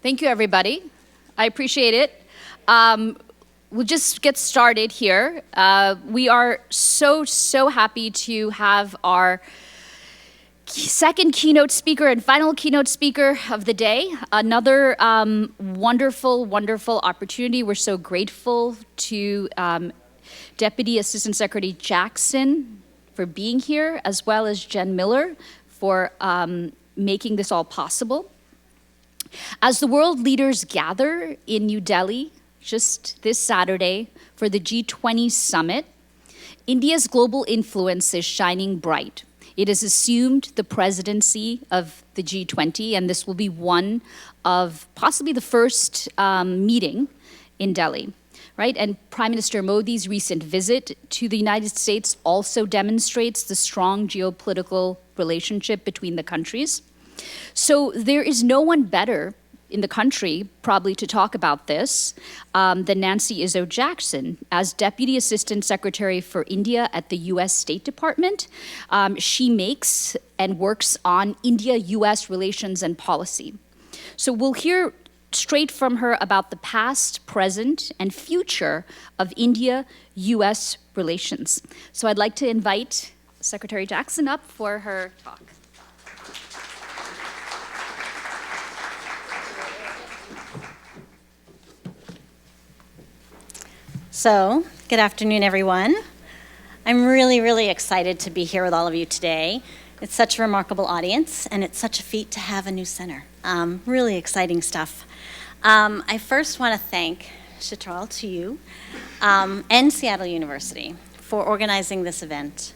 Thank you, everybody. I appreciate it. We'll just get started here. We are so happy to have our second keynote speaker and final keynote speaker of the day. Another wonderful opportunity. We're so grateful to Deputy Assistant Secretary Jackson for being here, as well as Jen Miller for making this all possible. As the world leaders gather in New Delhi just this Saturday for the G20 summit, India's global influence is shining bright. It has assumed the presidency of the G20, and this will be one of possibly the first meeting in Delhi, right? And Prime Minister Modi's recent visit to the United States also demonstrates the strong geopolitical relationship between the countries. So there is no one better in the country probably to talk about this than Nancy Izzo Jackson. As Deputy Assistant Secretary for India at the US State Department, she makes and works on India-US relations and policy. So we'll hear straight from her about the past, present, and future of India-US relations. So I'd like to invite Secretary Jackson up for her talk. So, good afternoon, everyone. I'm really excited to be here with all of you today. It's such a remarkable audience, and it's such a feat to have a new center. Really exciting stuff. I first want to thank Chitral, to you, and Seattle University for organizing this event.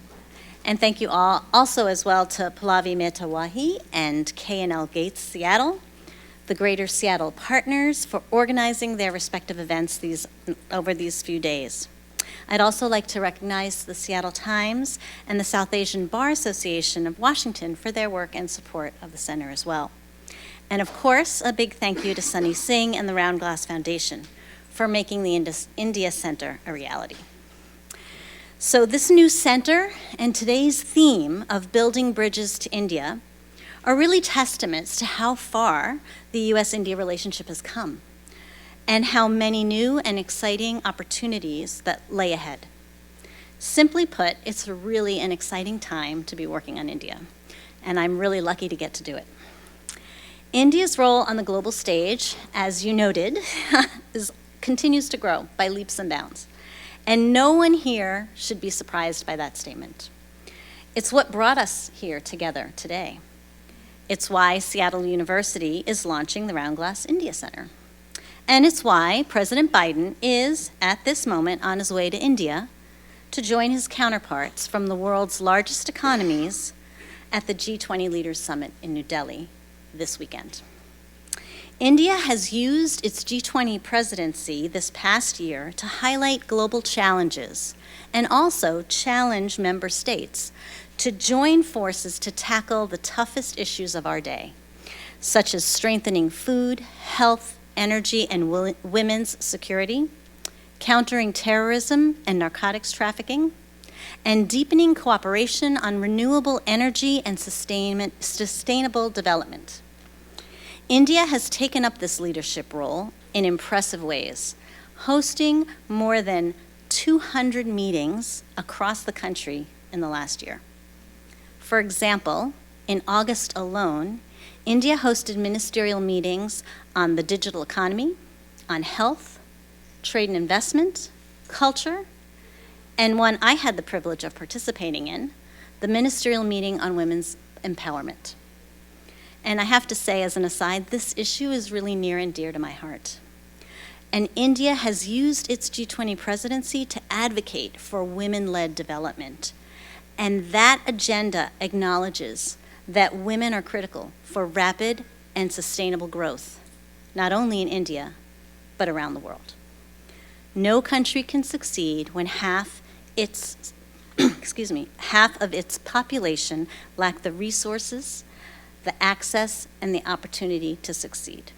And thank you all also as well to Pallavi Mehta-Wahi and K&L Gates Seattle, the Greater Seattle partners, for organizing their respective events over these few days. I'd also like to recognize the Seattle Times and the South Asian Bar Association of Washington for their work and support of the center as well. And of course, a big thank you to Sunny Singh and the RoundGlass Foundation for making the India Center a reality. So this new center and today's theme of building bridges to India are really testaments to how far the US-India relationship has come and how many new and exciting opportunities that lay ahead. Simply put, it's really an exciting time to be working on India, and I'm really lucky to get to do it. India's role on the global stage, as you noted, continues to grow by leaps and bounds, and no one here should be surprised by that statement. It's what brought us here together today. It's why Seattle University is launching the RoundGlass India Center. And it's why President Biden is, at this moment, on his way to India to join his counterparts from the world's largest economies at the G20 Leaders Summit in New Delhi this weekend. India has used its G20 presidency this past year to highlight global challenges and also challenge member states to join forces to tackle the toughest issues of our day, such as strengthening food, health, energy, and women's security, countering terrorism and narcotics trafficking, and deepening cooperation on renewable energy and sustainable development. India has taken up this leadership role in impressive ways, hosting more than 200 meetings across the country in the last year. For example, in August alone, India hosted ministerial meetings on the digital economy, on health, trade and investment, culture, and one I had the privilege of participating in, the ministerial meeting on women's empowerment. And I have to say, as an aside, this issue is really near and dear to my heart. And India has used its G20 presidency to advocate for women-led development. And that agenda acknowledges that women are critical for rapid and sustainable growth, not only in India, but around the world. No country can succeed when half of its population lack the resources, the access, and the opportunity to succeed.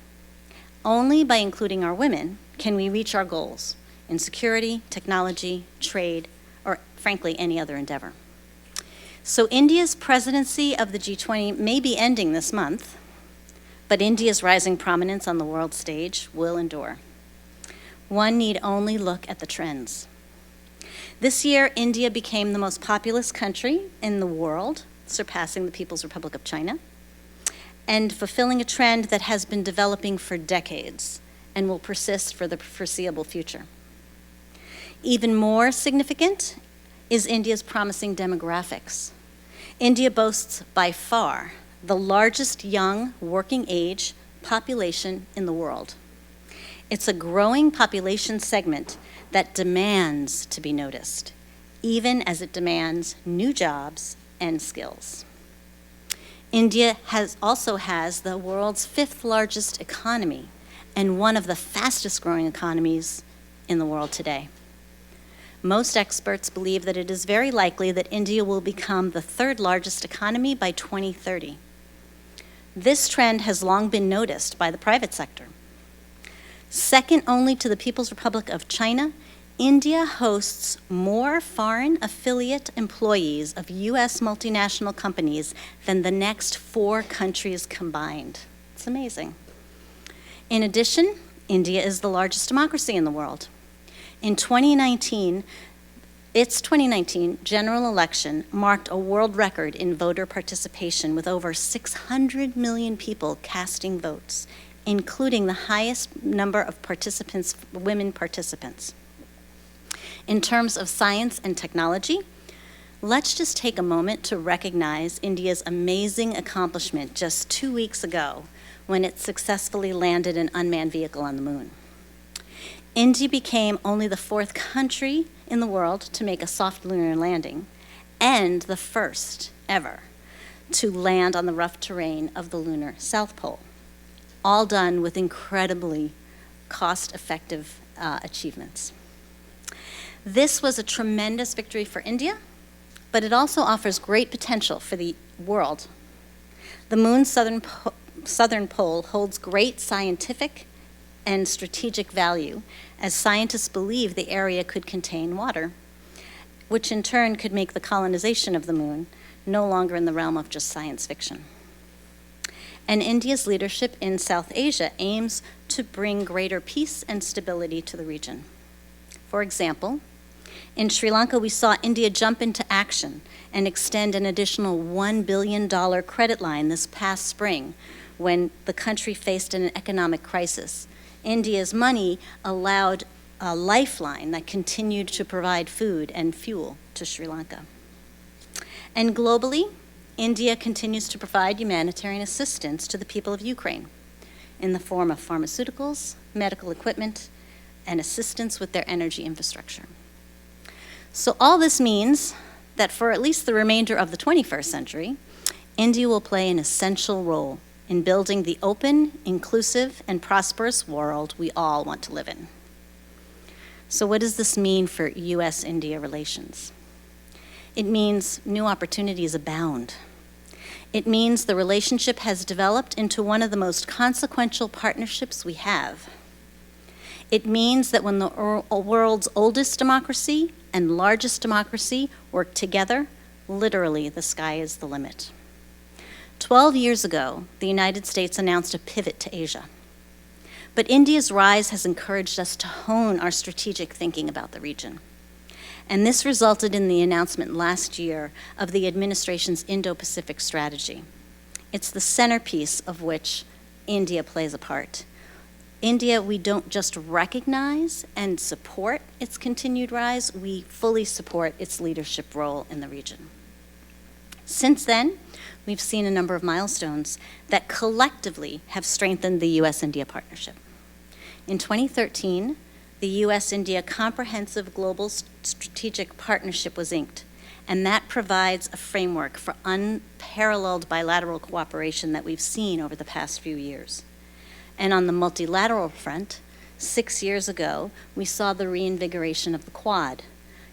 Only by including our women can we reach our goals in security, technology, trade, or frankly, any other endeavor. So India's presidency of the G20 may be ending this month, but India's rising prominence on the world stage will endure. One need only look at the trends. This year, India became the most populous country in the world, surpassing the People's Republic of China, and fulfilling a trend that has been developing for decades and will persist for the foreseeable future. Even more significant is India's promising demographics. India boasts by far the largest young working age population in the world. It's a growing population segment that demands to be noticed, even as it demands new jobs and skills. India also has the world's 5th largest economy and one of the fastest growing economies in the world today. Most experts believe that it is very likely that India will become the 3rd largest economy by 2030. This trend has long been noticed by the private sector. Second only to the People's Republic of China, India hosts more foreign affiliate employees of US multinational companies than the next 4 countries combined. It's amazing. In addition, India is the largest democracy in the world. In 2019, its 2019 general election marked a world record in voter participation with over 600 million people casting votes, including the highest number of participants, women participants. In terms of science and technology, let's just take a moment to recognize India's amazing accomplishment just 2 weeks ago when it successfully landed an unmanned vehicle on the moon. India became only the 4th country in the world to make a soft lunar landing and the first ever to land on the rough terrain of the lunar South Pole, all done with incredibly cost-effective achievements. This was a tremendous victory for India, but it also offers great potential for the world. The moon's southern pole holds great scientific and strategic value, as scientists believe the area could contain water, which in turn could make the colonization of the moon no longer in the realm of just science fiction. And India's leadership in South Asia aims to bring greater peace and stability to the region. For example, in Sri Lanka, we saw India jump into action and extend an additional $1 billion credit line this past spring when the country faced an economic crisis. India's money allowed a lifeline that continued to provide food and fuel to Sri Lanka. And globally, India continues to provide humanitarian assistance to the people of Ukraine in the form of pharmaceuticals, medical equipment, and assistance with their energy infrastructure. So all this means that for at least the remainder of the 21st century, India will play an essential role in building the open, inclusive, and prosperous world we all want to live in. So what does this mean for US-India relations? It means new opportunities abound. It means the relationship has developed into one of the most consequential partnerships we have. It means that when the world's oldest democracy and largest democracy work together, literally the sky is the limit. 12 years ago, the United States announced a pivot to Asia. But India's rise has encouraged us to hone our strategic thinking about the region. And this resulted in the announcement last year of the administration's Indo-Pacific strategy. It's the centerpiece of which India plays a part. India, we don't just recognize and support its continued rise, we fully support its leadership role in the region. Since then, we've seen a number of milestones that collectively have strengthened the US-India partnership. In 2013, the US-India Comprehensive Global Strategic Partnership was inked, and that provides a framework for unparalleled bilateral cooperation that we've seen over the past few years. And on the multilateral front, 6 years ago, we saw the reinvigoration of the Quad,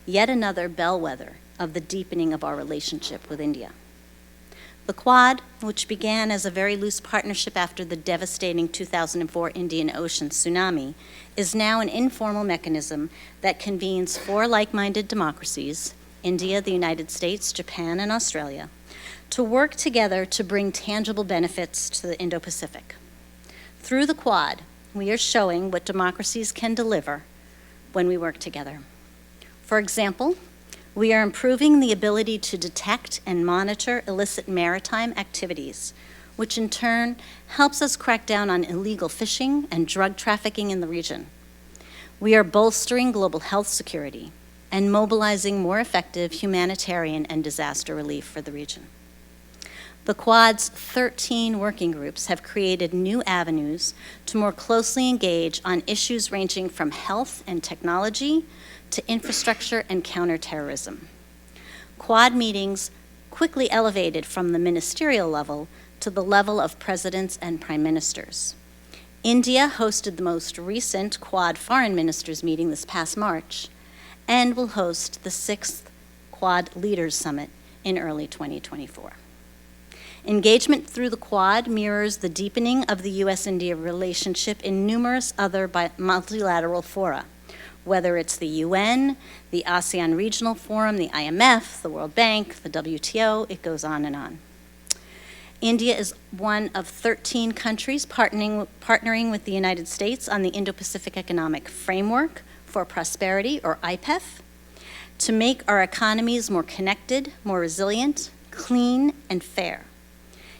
yet another bellwether of the deepening of our relationship with India. The Quad, which began as a very loose partnership after the devastating 2004 Indian Ocean tsunami, is now an informal mechanism that convenes 4 like-minded democracies, India, the United States, Japan, and Australia, to work together to bring tangible benefits to the Indo-Pacific. Through the Quad, we are showing what democracies can deliver when we work together. For example, we are improving the ability to detect and monitor illicit maritime activities, which in turn helps us crack down on illegal fishing and drug trafficking in the region. We are bolstering global health security and mobilizing more effective humanitarian and disaster relief for the region. The Quad's 13 working groups have created new avenues to more closely engage on issues ranging from health and technology to infrastructure and counterterrorism. Quad meetings quickly elevated from the ministerial level to the level of presidents and prime ministers. India hosted the most recent Quad Foreign Ministers meeting this past March and will host the 6th Quad Leaders Summit in early 2024. Engagement through the Quad mirrors the deepening of the U.S.-India relationship in numerous other multilateral fora, whether it's the UN, the ASEAN Regional Forum, the IMF, the World Bank, the WTO, it goes on and on. India is one of 13 countries partnering with the United States on the Indo-Pacific Economic Framework for Prosperity, or IPEF, to make our economies more connected, more resilient, clean, and fair.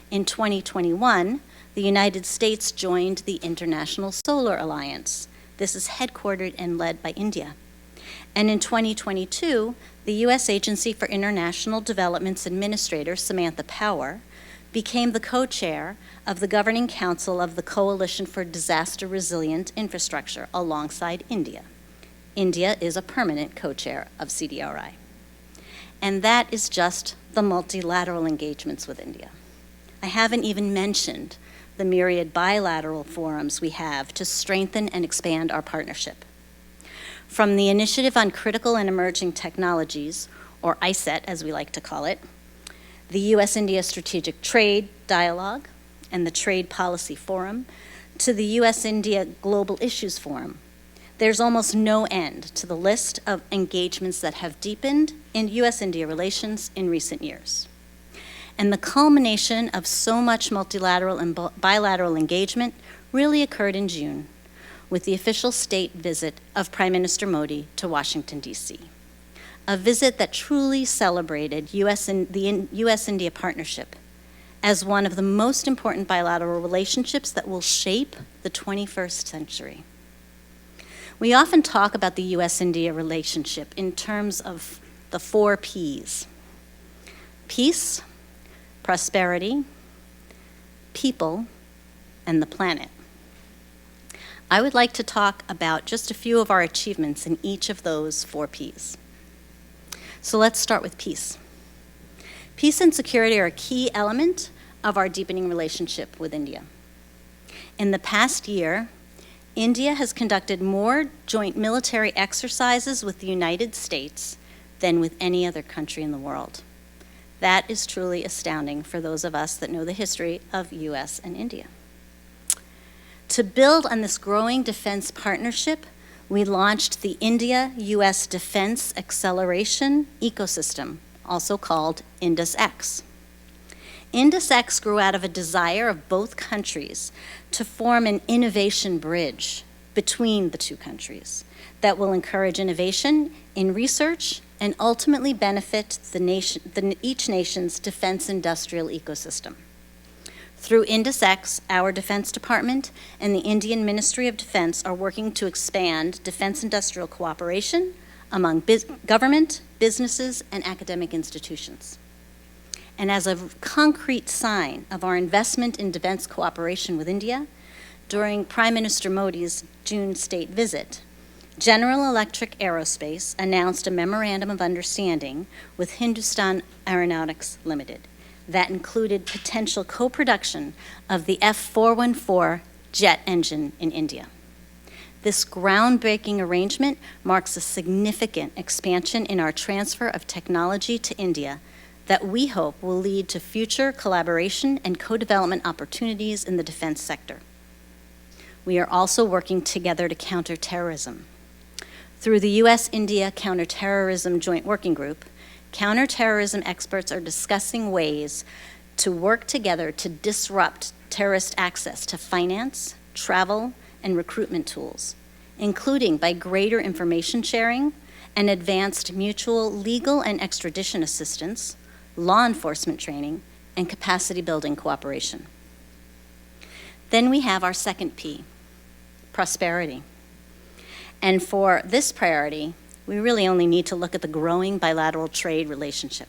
In 2021, the United States joined the International Solar Alliance. This is headquartered and led by India. And in 2022, the U.S. Agency for International Development's administrator, Samantha Power, became the co-chair of the Governing Council of the Coalition for Disaster Resilient Infrastructure alongside India. India is a permanent co-chair of CDRI. And that is just the multilateral engagements with India. I haven't even mentioned the myriad bilateral forums we have to strengthen and expand our partnership. From the Initiative on Critical and Emerging Technologies, or ICET as we like to call it, the U.S.-India Strategic Trade Dialogue and the Trade Policy Forum, to the U.S.-India Global Issues Forum, there's almost no end to the list of engagements that have deepened in U.S.-India relations in recent years. And the culmination of so much multilateral and bilateral engagement really occurred in June with the official state visit of Prime Minister Modi to Washington, D.C., a visit that truly celebrated the U.S.-India partnership as one of the most important bilateral relationships that will shape the 21st century. We often talk about the U.S.-India relationship in terms of the 4 Ps: peace, prosperity, people, and the planet. I would like to talk about just a few of our achievements in each of those 4 Ps. So let's start with peace. Peace and security are a key element of our deepening relationship with India. In the past year, India has conducted more joint military exercises with the United States than with any other country in the world. That is truly astounding for those of us that know the history of U.S. and India. To build on this growing defense partnership, we launched the India-U.S. Defense Acceleration Ecosystem, also called INDUS-X. INDUS-X grew out of a desire of both countries to form an innovation bridge between the two countries that will encourage innovation in research and ultimately benefit each nation's defense industrial ecosystem. Through INDUS-X, our Defense Department and the Indian Ministry of Defense are working to expand defense industrial cooperation among government, businesses, and academic institutions. And as a concrete sign of our investment in defense cooperation with India, during Prime Minister Modi's June state visit, General Electric Aerospace announced a memorandum of understanding with Hindustan Aeronautics Limited that included potential co-production of the F-414 jet engine in India. This groundbreaking arrangement marks a significant expansion in our transfer of technology to India that we hope will lead to future collaboration and co-development opportunities in the defense sector. We are also working together to counter terrorism. Through the U.S.-India Counterterrorism Joint Working Group, counterterrorism experts are discussing ways to work together to disrupt terrorist access to finance, travel, and recruitment tools, including by greater information sharing and advanced mutual legal and extradition assistance, law enforcement training, and capacity building cooperation. Then we have our second P, prosperity. And for this priority, we really only need to look at the growing bilateral trade relationship.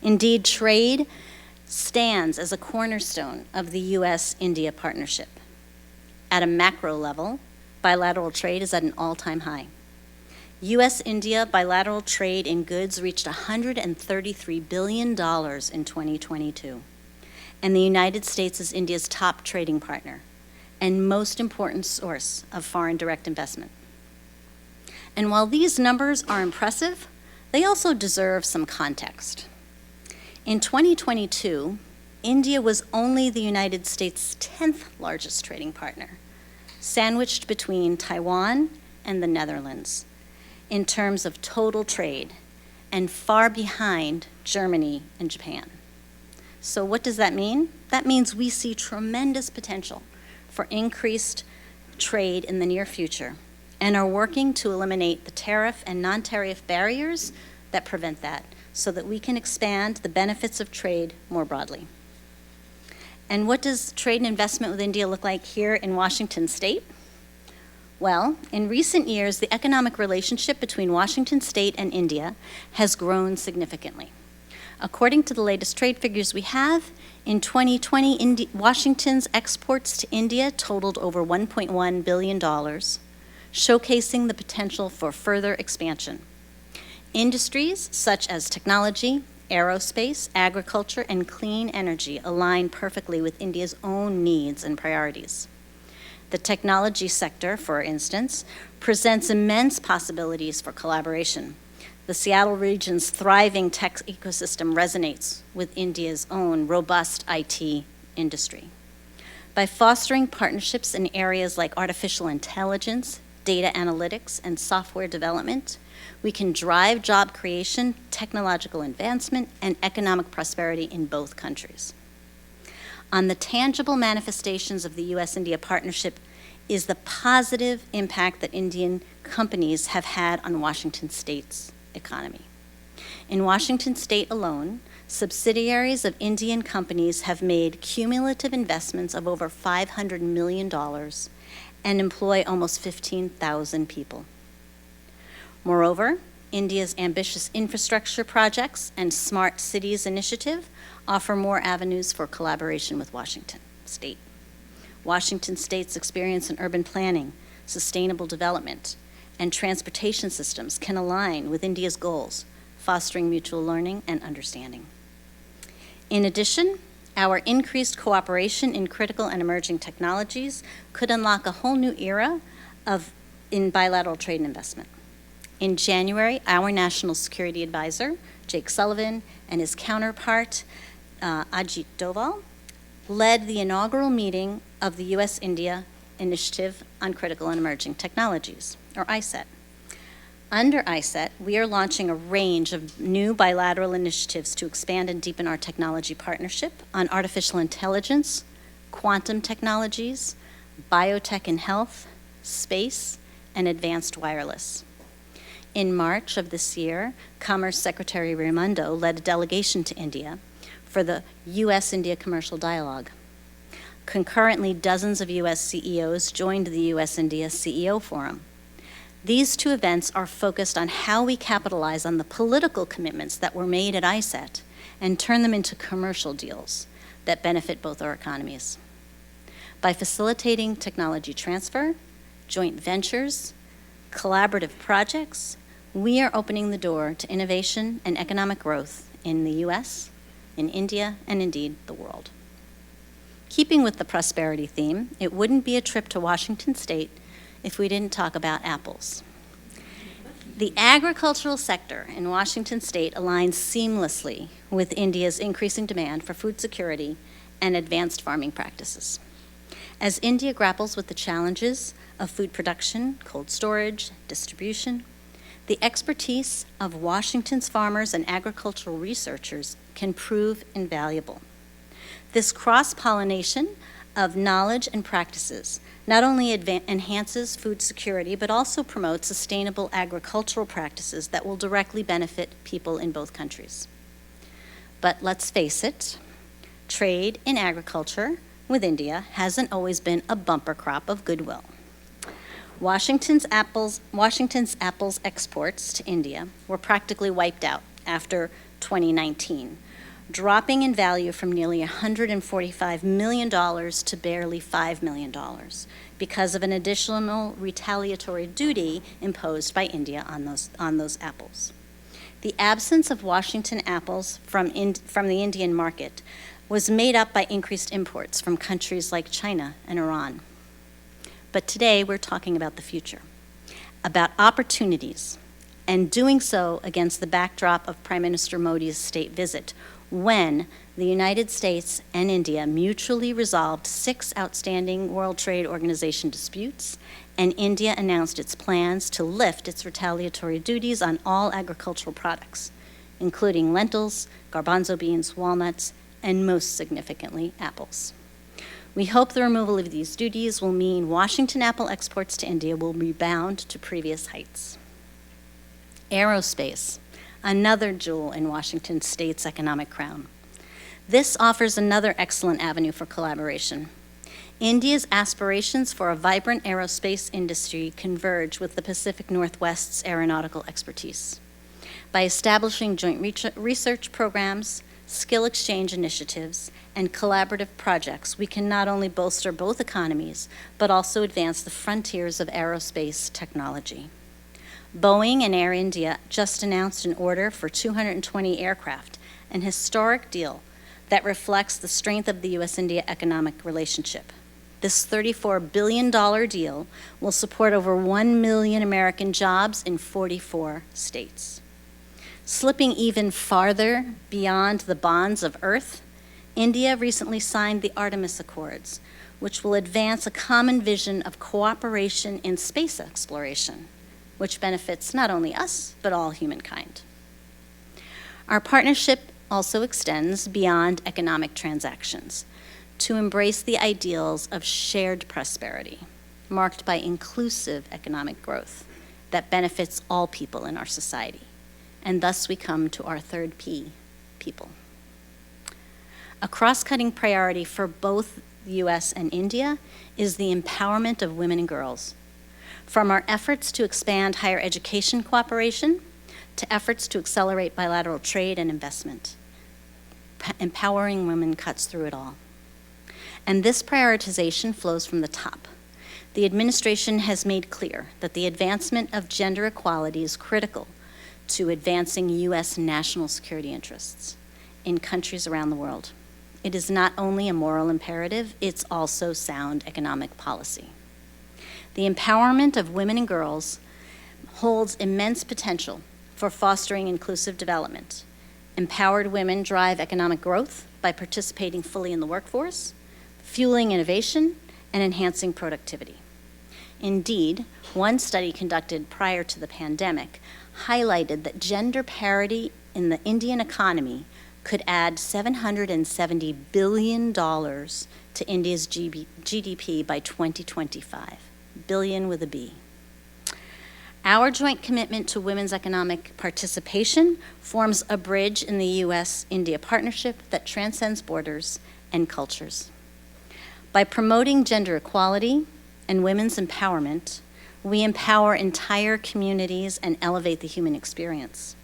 Indeed, trade stands as a cornerstone of the US-India partnership. At a macro level, bilateral trade is at an all-time high. US-India bilateral trade in goods reached $133 billion in 2022, and the United States is India's top trading partner and most important source of foreign direct investment. And while these numbers are impressive, they also deserve some context. In 2022, India was only the United States' 10th largest trading partner, sandwiched between Taiwan and the Netherlands in terms of total trade, and far behind Germany and Japan. So what does that mean? That means we see tremendous potential for increased trade in the near future and are working to eliminate the tariff and non-tariff barriers that prevent that so that we can expand the benefits of trade more broadly. And what does trade and investment with India look like here in Washington State? Well, in recent years, the economic relationship between Washington State and India has grown significantly. According to the latest trade figures we have, in 2020, Washington's exports to India totaled over $1.1 billion, showcasing the potential for further expansion. Industries such as technology, aerospace, agriculture, and clean energy align perfectly with India's own needs and priorities. The technology sector, for instance, presents immense possibilities for collaboration. The Seattle region's thriving tech ecosystem resonates with India's own robust IT industry. By fostering partnerships in areas like artificial intelligence, data analytics, and software development, we can drive job creation, technological advancement, and economic prosperity in both countries. On the tangible manifestations of the US-India partnership is the positive impact that Indian companies have had on Washington State's economy. In Washington State alone, subsidiaries of Indian companies have made cumulative investments of over $500 million and employ almost 15,000 people. Moreover, India's ambitious infrastructure projects and Smart Cities initiative offer more avenues for collaboration with Washington State. Washington State's experience in urban planning, sustainable development, and transportation systems can align with India's goals, fostering mutual learning and understanding. In addition, our increased cooperation in critical and emerging technologies could unlock a whole new era in bilateral trade and investment. In January, our National Security Advisor, Jake Sullivan, and his counterpart, Ajit Doval, led the inaugural meeting of the US-India Initiative on Critical and Emerging Technologies, or ICET. Under ICET, we are launching a range of new bilateral initiatives to expand and deepen our technology partnership on artificial intelligence, quantum technologies, biotech and health, space, and advanced wireless. In March of this year, Commerce Secretary Raimondo led a delegation to India for the US-India Commercial Dialogue. Concurrently, dozens of US CEOs joined the US-India CEO Forum. These two events are focused on how we capitalize on the political commitments that were made at ICET and turn them into commercial deals that benefit both our economies. By facilitating technology transfer, joint ventures, collaborative projects, we are opening the door to innovation and economic growth in the US, in India, and indeed the world. Keeping with the prosperity theme, it wouldn't be a trip to Washington State if we didn't talk about apples. The agricultural sector in Washington State aligns seamlessly with India's increasing demand for food security and advanced farming practices. As India grapples with the challenges of food production, cold storage, distribution, the expertise of Washington's farmers and agricultural researchers can prove invaluable. This cross-pollination of knowledge and practices not only enhances food security, but also promotes sustainable agricultural practices that will directly benefit people in both countries. But let's face it, trade in agriculture with India hasn't always been a bumper crop of goodwill. Washington's apples exports to India were practically wiped out after 2019, dropping in value from nearly $145 million to barely $5 million because of an additional retaliatory duty imposed by India on those apples. The absence of Washington apples from the Indian market was made up by increased imports from countries like China and Iran. But today we're talking about the future, about opportunities, and doing so against the backdrop of Prime Minister Modi's state visit, when the United States and India mutually resolved 6 outstanding World Trade Organization disputes, and India announced its plans to lift its retaliatory duties on all agricultural products, including lentils, garbanzo beans, walnuts, and most significantly, apples. We hope the removal of these duties will mean Washington apple exports to India will rebound to previous heights. Aerospace, another jewel in Washington State's economic crown. This offers another excellent avenue for collaboration. India's aspirations for a vibrant aerospace industry converge with the Pacific Northwest's aeronautical expertise. By establishing joint research programs, skill exchange initiatives, and collaborative projects, we can not only bolster both economies, but also advance the frontiers of aerospace technology. Boeing and Air India just announced an order for 220 aircraft, an historic deal that reflects the strength of the U.S.-India economic relationship. This $34 billion deal will support over 1 million American jobs in 44 states. Slipping even farther beyond the bonds of Earth, India recently signed the Artemis Accords, which will advance a common vision of cooperation in space exploration, which benefits not only us, but all humankind. Our partnership also extends beyond economic transactions to embrace the ideals of shared prosperity, marked by inclusive economic growth that benefits all people in our society. And thus we come to our third P, people. A cross-cutting priority for both the U.S. and India is the empowerment of women and girls. From our efforts to expand higher education cooperation to efforts to accelerate bilateral trade and investment, empowering women cuts through it all. And this prioritization flows from the top. The administration has made clear that the advancement of gender equality is critical to advancing U.S. national security interests in countries around the world. It is not only a moral imperative, it's also sound economic policy. The empowerment of women and girls holds immense potential for fostering inclusive development. Empowered women drive economic growth by participating fully in the workforce, fueling innovation, and enhancing productivity. Indeed, one study conducted prior to the pandemic highlighted that gender parity in the Indian economy could add $770 billion to India's GDP by 2025, billion with a B. Our joint commitment to women's economic participation forms a bridge in the U.S.-India partnership that transcends borders and cultures. By promoting gender equality and women's empowerment, we empower entire communities and elevate the human experience.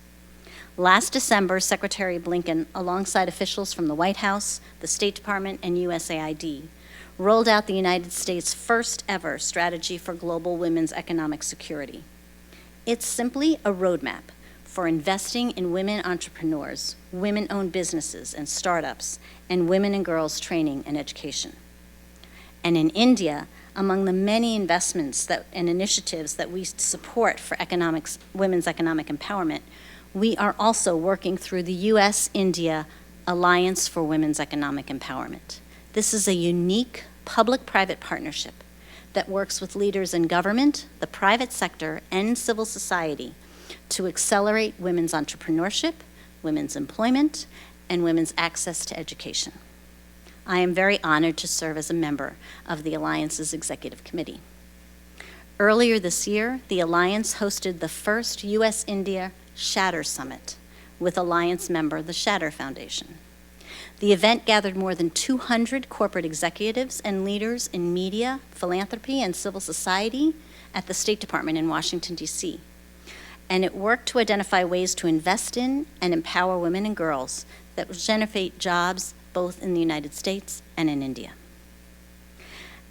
Last December, Secretary Blinken, alongside officials from the White House, the State Department, and USAID, rolled out the United States' first ever strategy for global women's economic security. It's simply a roadmap for investing in women entrepreneurs, women-owned businesses and startups, and women and girls training and education. And in India, among the many investments and initiatives that we support for women's economic empowerment, we are also working through the U.S.-India Alliance for Women's Economic Empowerment. This is a unique public-private partnership that works with leaders in government, the private sector, and civil society to accelerate women's entrepreneurship, women's employment, and women's access to education. I am very honored to serve as a member of the Alliance's Executive Committee. Earlier this year, the Alliance hosted the first U.S.-India Shatter Summit with Alliance member the Shatter Foundation. The event gathered more than 200 corporate executives and leaders in media, philanthropy, and civil society at the State Department in Washington, D.C. And it worked to identify ways to invest in and empower women and girls that will generate jobs both in the United States and in India.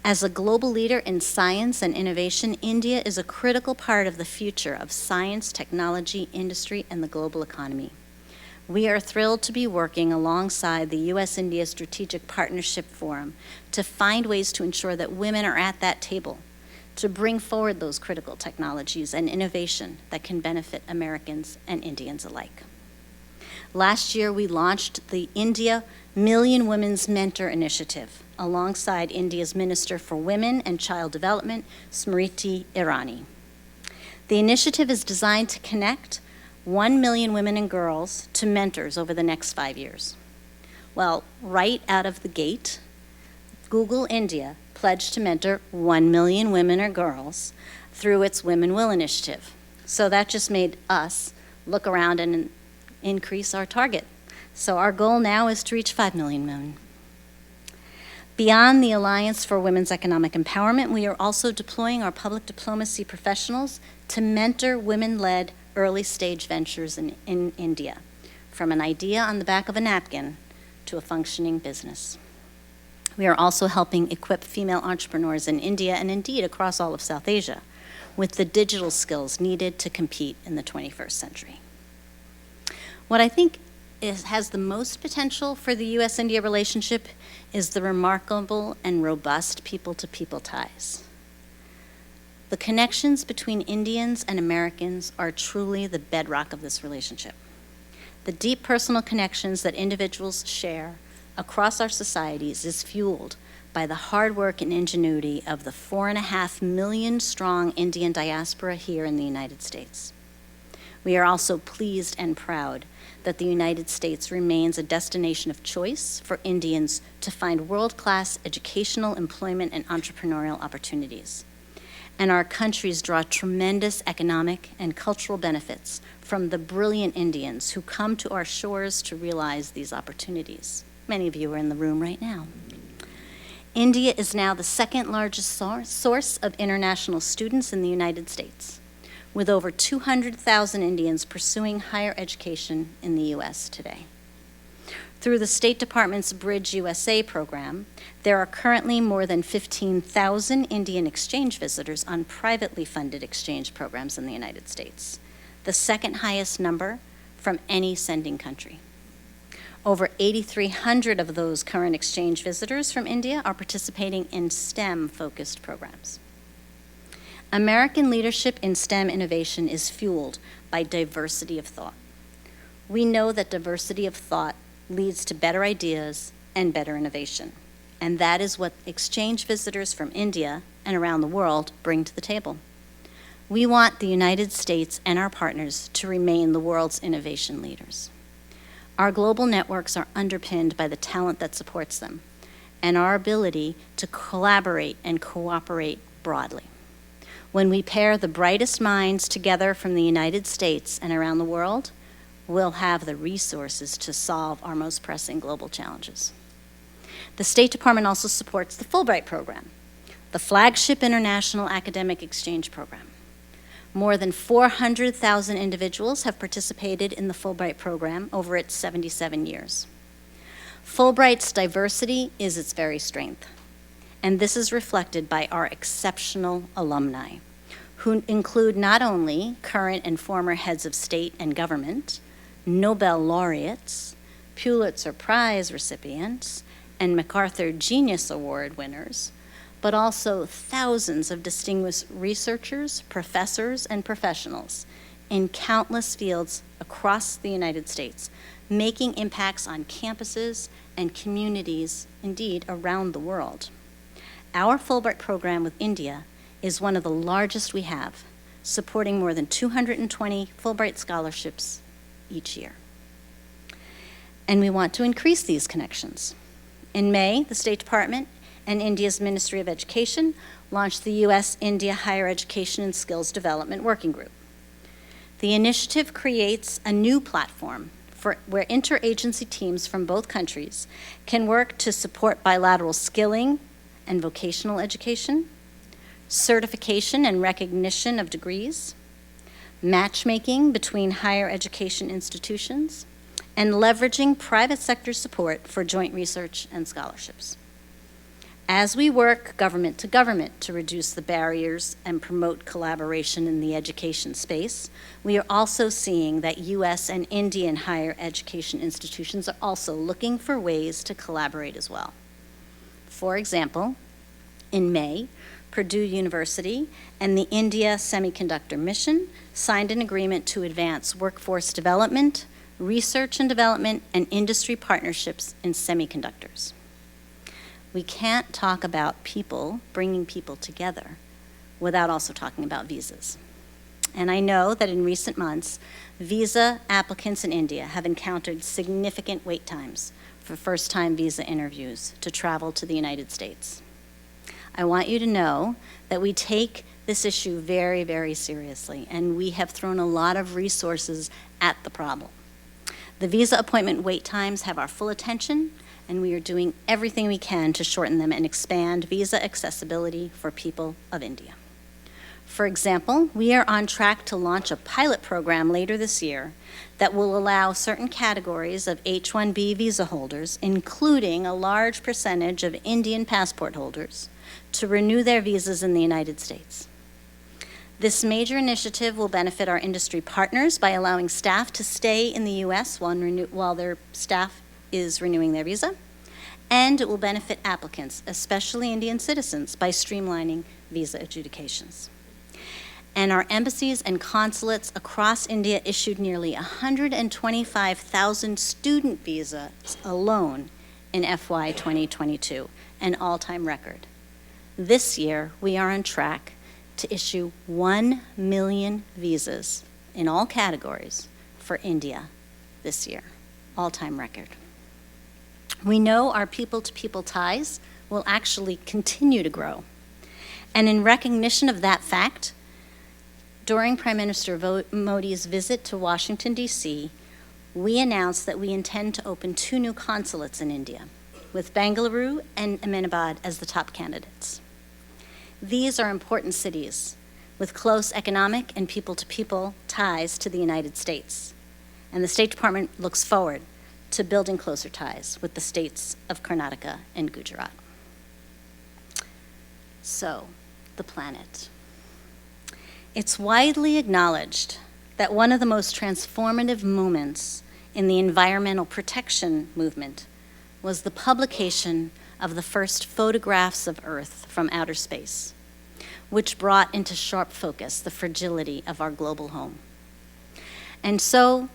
As a global leader in science and innovation, India is a critical part of the future of science, technology, industry, and the global economy. We are thrilled to be working alongside the U.S.-India Strategic Partnership Forum to find ways to ensure that women are at that table, to bring forward those critical technologies and innovation that can benefit Americans and Indians alike. Last year, we launched the India Million Women's Mentor Initiative alongside India's Minister for Women and Child Development, Smriti Irani. The initiative is designed to connect 1 million women and girls to mentors over the next 5 years. Well, right out of the gate, Google India pledged to mentor 1 million women or girls through its Women Will initiative. So that just made us look around and increase our target. So our goal now is to reach 5 million women. Beyond the Alliance for Women's Economic Empowerment, we are also deploying our public diplomacy professionals to mentor women-led early-stage ventures in India, from an idea on the back of a napkin to a functioning business. We are also helping equip female entrepreneurs in India and indeed across all of South Asia with the digital skills needed to compete in the 21st century. What I think has the most potential for the U.S.-India relationship is the remarkable and robust people-to-people ties. The connections between Indians and Americans are truly the bedrock of this relationship. The deep personal connections that individuals share across our societies is fueled by the hard work and ingenuity of the 4.5 million strong Indian diaspora here in the United States. We are also pleased and proud that the United States remains a destination of choice for Indians to find world-class educational, employment, and entrepreneurial opportunities. And our countries draw tremendous economic and cultural benefits from the brilliant Indians who come to our shores to realize these opportunities. Many of you are in the room right now. India is now the second largest source of international students in the United States, with over 200,000 Indians pursuing higher education in the U.S. today. Through the State Department's Bridge USA program, there are currently more than 15,000 Indian exchange visitors on privately funded exchange programs in the United States, the second highest number from any sending country. Over 8,300 of those current exchange visitors from India are participating in STEM-focused programs. American leadership in STEM innovation is fueled by diversity of thought. We know that diversity of thought leads to better ideas and better innovation, and that is what exchange visitors from India and around the world bring to the table. We want the United States and our partners to remain the world's innovation leaders. Our global networks are underpinned by the talent that supports them and our ability to collaborate and cooperate broadly. When we pair the brightest minds together from the United States and around the world, we'll have the resources to solve our most pressing global challenges. The State Department also supports the Fulbright program, the flagship international academic exchange program. More than 400,000 individuals have participated in the Fulbright program over its 77 years. Fulbright's diversity is its very strength, and this is reflected by our exceptional alumni, who include not only current and former heads of state and government, Nobel laureates, Pulitzer Prize recipients, and MacArthur Genius Award winners, but also thousands of distinguished researchers, professors, and professionals in countless fields across the United States, making impacts on campuses and communities, indeed, around the world. Our Fulbright program with India is one of the largest we have, supporting more than 220 Fulbright scholarships each year. And we want to increase these connections. In May, the State Department and India's Ministry of Education launched the U.S.-India Higher Education and Skills Development Working Group. The initiative creates a new platform where interagency teams from both countries can work to support bilateral skilling and vocational education, certification and recognition of degrees, matchmaking between higher education institutions, and leveraging private sector support for joint research and scholarships. As we work government to government to reduce the barriers and promote collaboration in the education space, we are also seeing that U.S. and Indian higher education institutions are also looking for ways to collaborate as well. For example, in May, Purdue University and the India Semiconductor Mission signed an agreement to advance workforce development, research and development, and industry partnerships in semiconductors. We can't talk about people bringing people together without also talking about visas. And I know that in recent months, visa applicants in India have encountered significant wait times for first-time visa interviews to travel to the United States. I want you to know that we take this issue very, very seriously, and we have thrown a lot of resources at the problem. The visa appointment wait times have our full attention, and we are doing everything we can to shorten them and expand visa accessibility for people of India. For example, we are on track to launch a pilot program later this year that will allow certain categories of H-1B visa holders, including a large percentage of Indian passport holders, to renew their visas in the United States. This major initiative will benefit our industry partners by allowing staff to stay in the U.S. while their staff is renewing their visa, and it will benefit applicants, especially Indian citizens, by streamlining visa adjudications. And our embassies and consulates across India issued nearly 125,000 student visas alone in FY 2022, an all-time record. This year, we are on track to issue 1 million visas in all categories for India this year, all-time record. We know our people-to-people ties will actually continue to grow. And in recognition of that fact, during Prime Minister Modi's visit to Washington, D.C., we announced that we intend to open 2 new consulates in India, with Bengaluru and Ahmedabad as the top candidates. These are important cities with close economic and people-to-people ties to the United States, and the State Department looks forward to building closer ties with the states of Karnataka and Gujarat. So, the planet. It's widely acknowledged that one of the most transformative moments in the environmental protection movement was the publication of the first photographs of Earth from outer space, which brought into sharp focus the fragility of our global home. And so,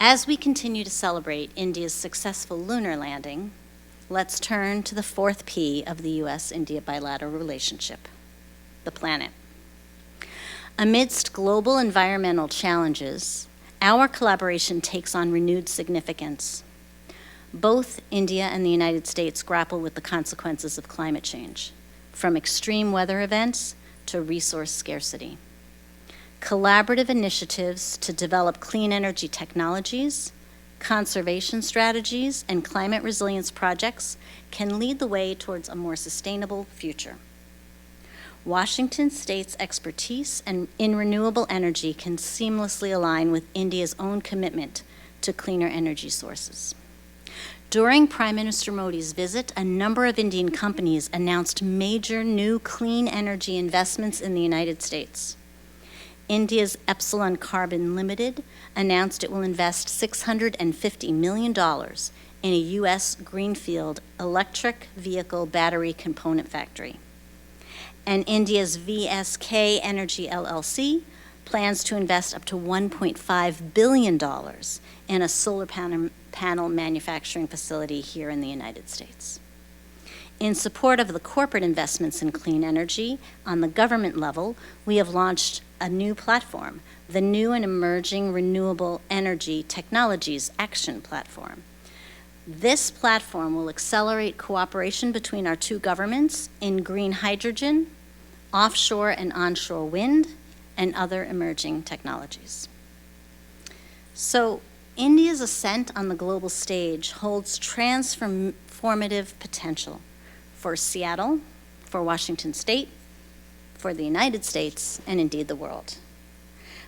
as we continue to celebrate India's successful lunar landing, let's turn to the 4th P of the U.S.-India bilateral relationship, the planet. Amidst global environmental challenges, our collaboration takes on renewed significance. Both India and the United States grapple with the consequences of climate change, from extreme weather events to resource scarcity. Collaborative initiatives to develop clean energy technologies, conservation strategies, and climate resilience projects can lead the way towards a more sustainable future. Washington State's expertise in renewable energy can seamlessly align with India's own commitment to cleaner energy sources. During Prime Minister Modi's visit, a number of Indian companies announced major new clean energy investments in the United States. India's Epsilon Carbon Limited announced it will invest $650 million in a U.S. greenfield electric vehicle battery component factory. And India's VSK Energy LLC plans to invest up to $1.5 billion in a solar panel manufacturing facility here in the United States. In support of the corporate investments in clean energy, on the government level, we have launched a new platform, the New and Emerging Renewable Energy Technologies Action Platform. This platform will accelerate cooperation between our two governments in green hydrogen, offshore and onshore wind, and other emerging technologies. So, India's ascent on the global stage holds transformative potential for Seattle, for Washington State, for the United States, and indeed the world.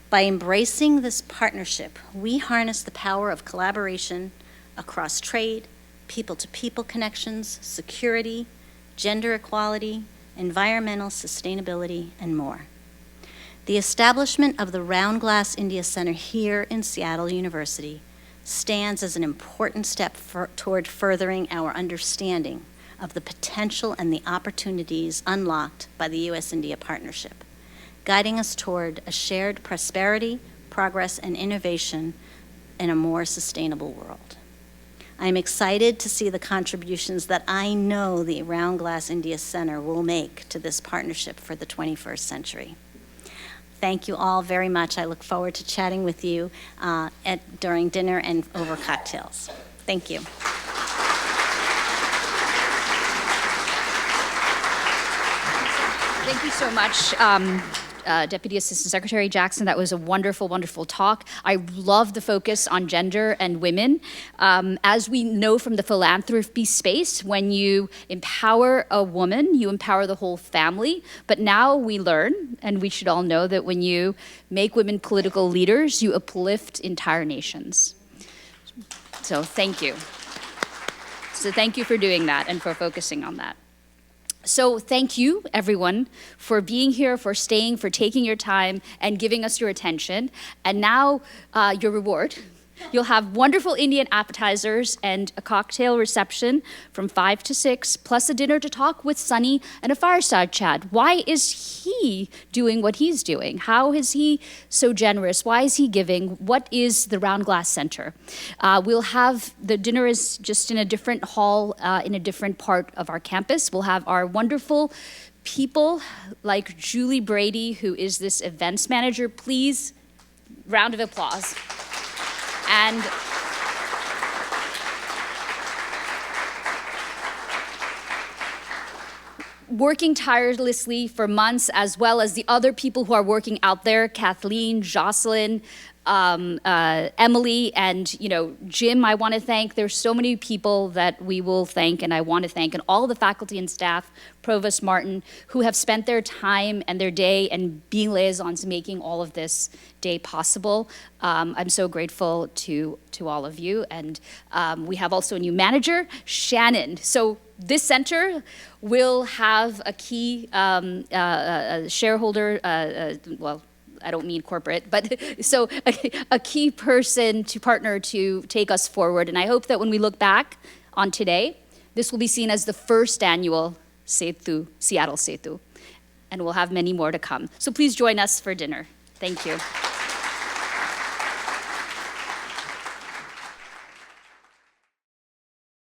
By embracing this partnership, we harness the power of collaboration across trade, people-to-people connections, security, gender equality, environmental sustainability, and more. The establishment of the RoundGlass India Center here in Seattle University stands as an important step toward furthering our understanding of the potential and the opportunities unlocked by the U.S.-India partnership, guiding us toward a shared prosperity, progress, and innovation in a more sustainable world. I'm excited to see the contributions that I know the RoundGlass India Center will make to this partnership for the 21st century. Thank you all very much. I look forward to chatting with you during dinner and over cocktails. Thank you. Thank you so much, Deputy Assistant Secretary Jackson. That was a wonderful, wonderful talk. I love the focus on gender and women. As we know from the philanthropy space, when you empower a woman, you empower the whole family. But now we learn, and we should all know, that when you make women political leaders, you uplift entire nations. So thank you. So thank you for doing that and for focusing on that. So thank you, everyone, for being here, for staying, for taking your time and giving us your attention. And now your reward. You'll have wonderful Indian appetizers and a cocktail reception from 5 to 6, plus a dinner to talk with Sunny and a fireside chat. Why is he doing what he's doing? How is he so generous? Why is he giving? What is the RoundGlass Center? We'll have, the dinner is just in a different hall, in a different part of our campus. We'll have our wonderful people like Julie Brady, who is this events manager. Please, round of applause. And working tirelessly for months, as well as the other people who are working out there, Kathleen, Jocelyn, Emily, and Jim, I want to thank. There's so many people that we will thank, and I want to thank, and all the faculty and staff, Provost Martin, who have spent their time and their day and being liaisons making all of this day possible. I'm so grateful to all of you, and we have also a new manager, Shannon. So this center will have a key shareholder, well, I don't mean corporate, but so a key person to partner to take us forward. And I hope that when we look back on today, this will be seen as the first annual Seattle-Setu. And we'll have many more to come. So please join us for dinner. Thank you.